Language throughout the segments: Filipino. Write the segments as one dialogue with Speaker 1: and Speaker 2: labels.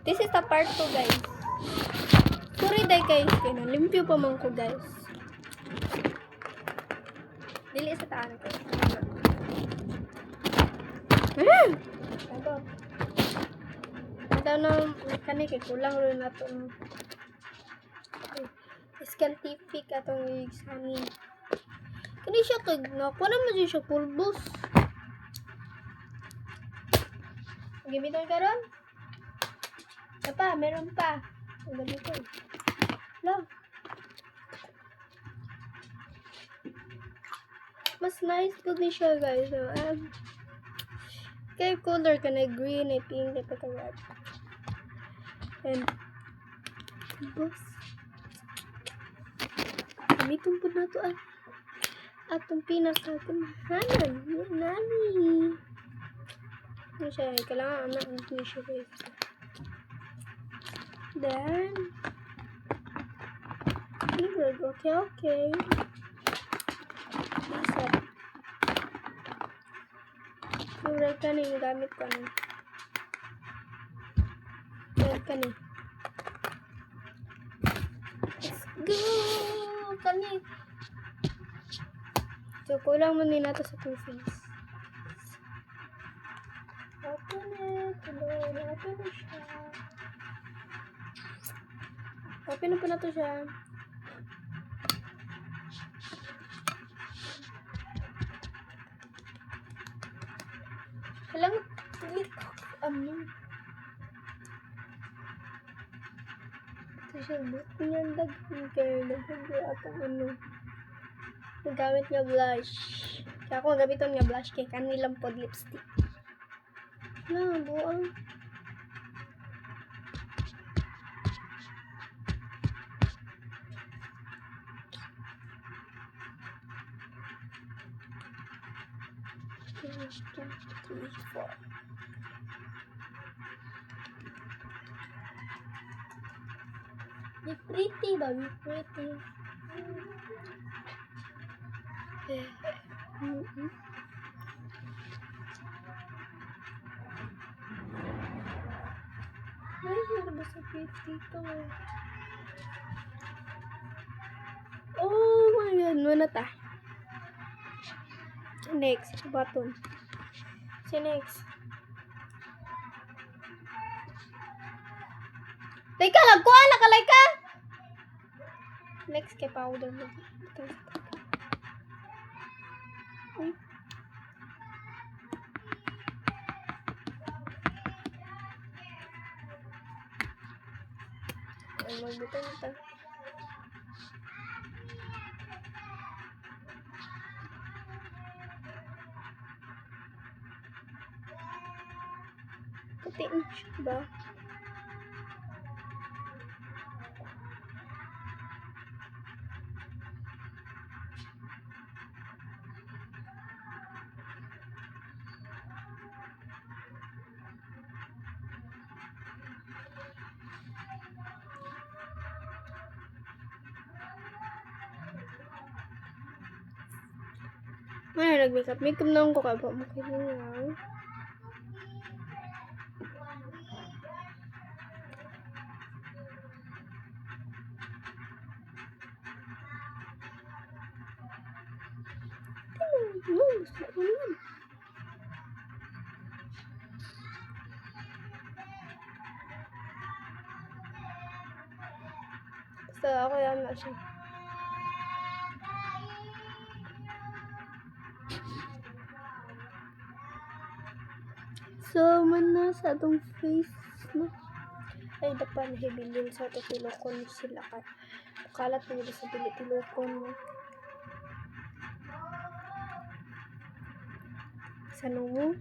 Speaker 1: This is the part 2, guys. Sorry day guys, kaya limpyo pa man ko guys. Dili sa taan ko. Ito. Ito na kani kay kulang rin na itong scientific atong examine. Kani siya kay nakuha naman siya pulbos. Gamiton ka ron? Ito pa, meron pa. Ganito. Lang. Mas nice po din siya guys. So, kay color ka na green, ay pink, ay pagka-red. And, boss. Gamitin po na ito atong pinakagamahanan. Yan, nani. Ano siya, kailangan anak ng siya guys. Then, okay. Isa. Yung ka na yung gamit ko na. Red ka na. Let's go! Kani. So, kulang mo nila ito sa 2 face. Open it. Open na siya. Open na po na to siya. Kailangan ulit ito siya. Buti niyan daghan kayo. Naghindi atong nagamit nga blush. Kaya ako gamiton nga blush kay kanilang pod lipstick. Buang. Be pretty ba? Be pretty. Ano ba sa pretty to? Oh my god. Ano ta? Next. Button. Si next. Teka, nagkuha na kalay ka! Next kay powder mo. Ay, magbutang ito. Putiin siya ba? Ay, nag-makeup. Makeup na ako ka ba? Makeup na lang. Gusto ko naman. Basta ako yan na siya. So, man sa atong face, no? Ay, dapat nahibilin sa ito tilokon sila ka. Kalat mo sa tilokon, no? Sa nungo.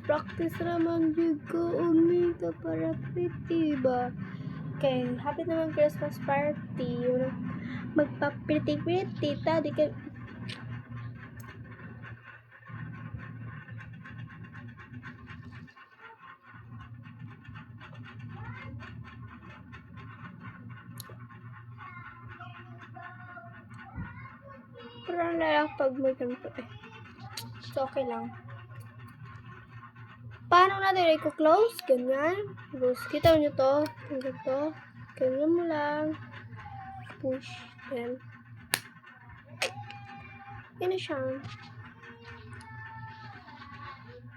Speaker 1: Practice naman juga umika para pretty ba? Okay, happy naman Christmas party. Magpa-pretty ta, di ka. Parang lalak pag may ganito eh. So, okay lang. paano natin i-close? Ganyan. Tapos, kita nyo to. Ganito. Ganyan mo lang. Push. Yan. Yan na siya.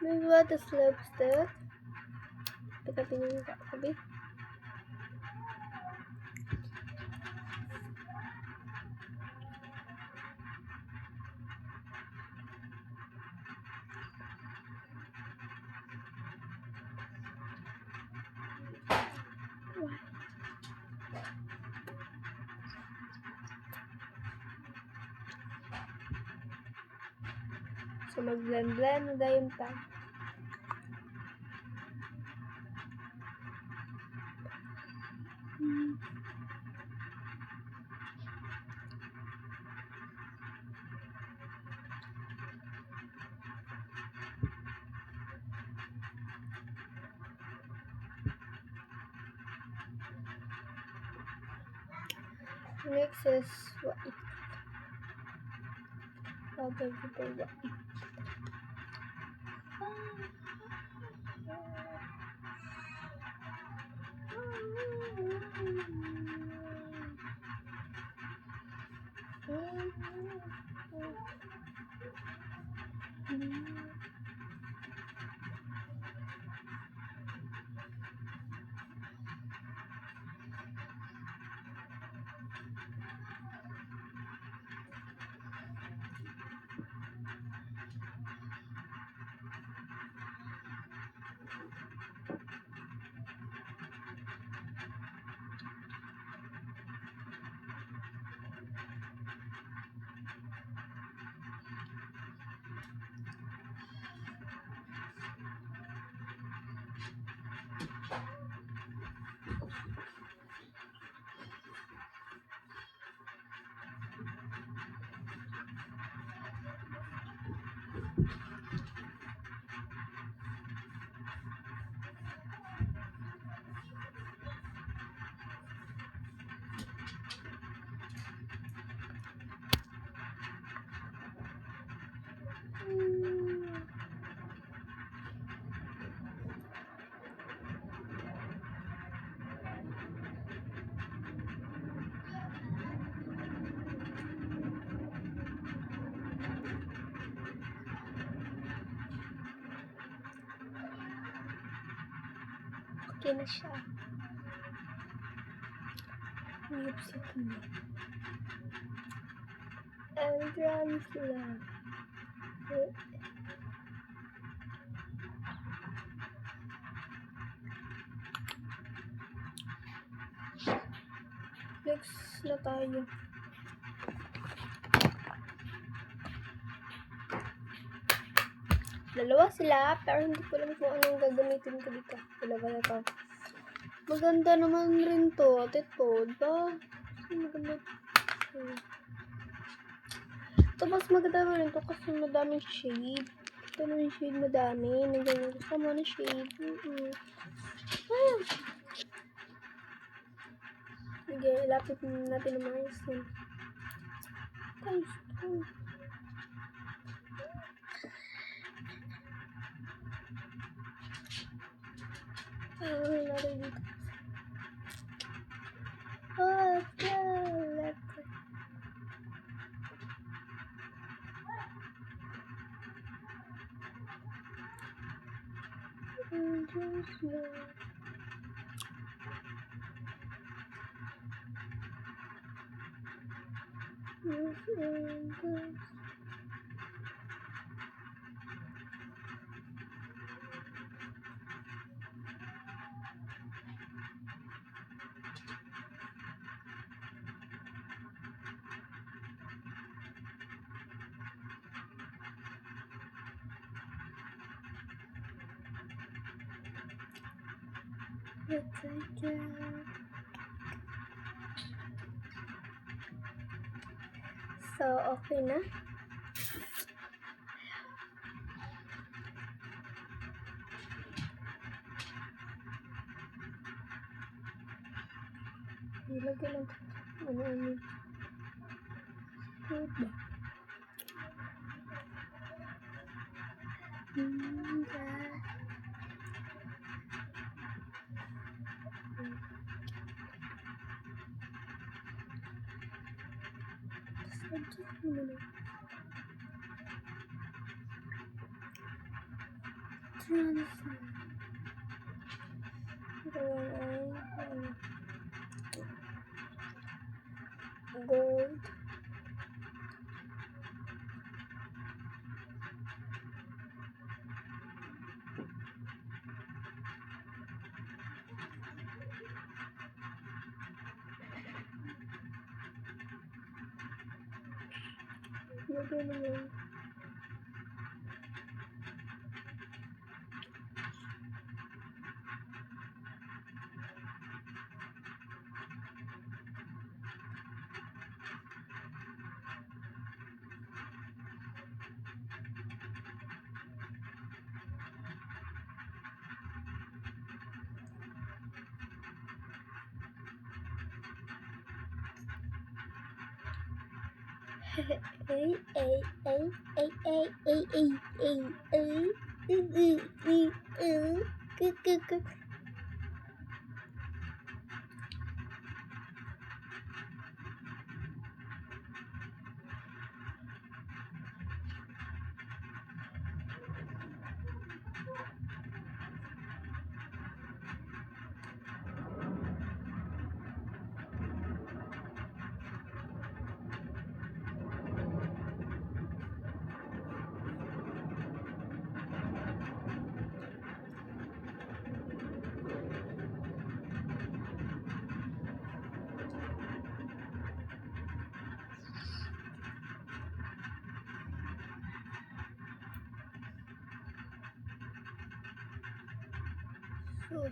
Speaker 1: This is what the looks like. Pagkapin nyo yung sabi. So, mag-blend-blend na dayon pa. Next is white. Other people white. Okay na siya. Lipstick na. Entrance lang. Next na tayo. Dalawa sila, pero hindi ko alam kung anong gagamitin ko dito. Dalawa na to. Maganda naman rin to. At ito, diba? Maganda. Ito, mas maganda rin to kasi madaming shade. Ito naman yung shade madami. Nandiyan yung kasama na shade. Ayan. Sige, lapit natin ang mga isin. Guys, ano natin dito? Oh, let's go. So, okay na. Ilagay lang. Ano. Diba? Adjust mo na. Transfer. Gold. Lagyan naman.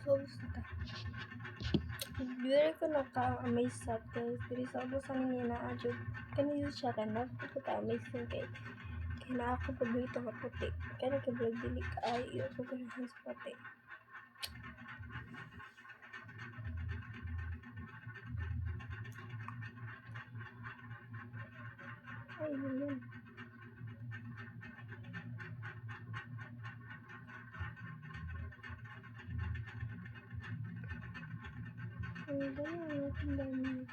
Speaker 1: So, Diri ko naka-amaze sa guys. Diri sa ubusan niya na adjud. Kanina siya ka na. Pagka-amaze yun kay na ako paborito nga puti. Kaya nagkabrag dili ka ay iyo ko ganahan sa puti. Ay, yun. Ang dami. Ang dami.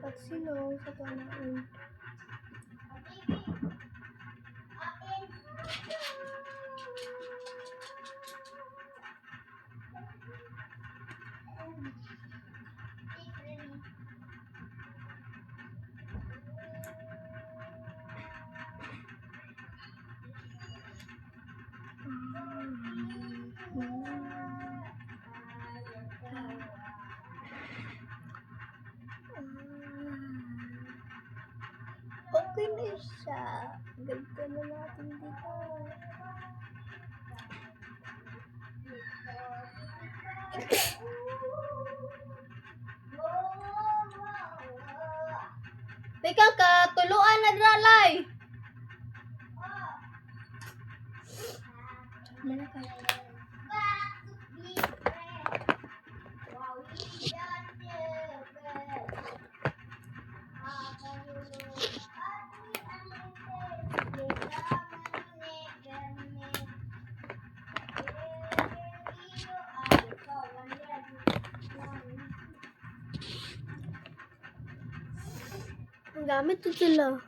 Speaker 1: Pagsilong sa tanaan. Okay na siya. Ganda na natin dito. Teka ka, tuluan na dralay. Mana ka? Ang gamit to sila.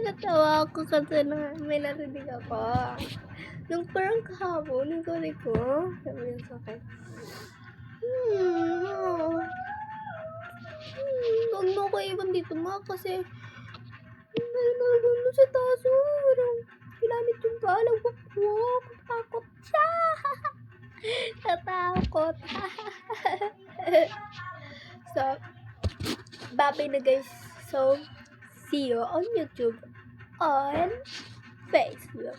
Speaker 1: Natawa ako kasi may narinig ako. Nung parang kahapon, yung kore ko, sabi niya sa akin, huwag mo ko iwan dito ma kasi May nagulo sa taso. Parang ginamit yung bala. Wakwak. Takot siya. Natakot. So, bye na guys. So, see you on YouTube, on Facebook.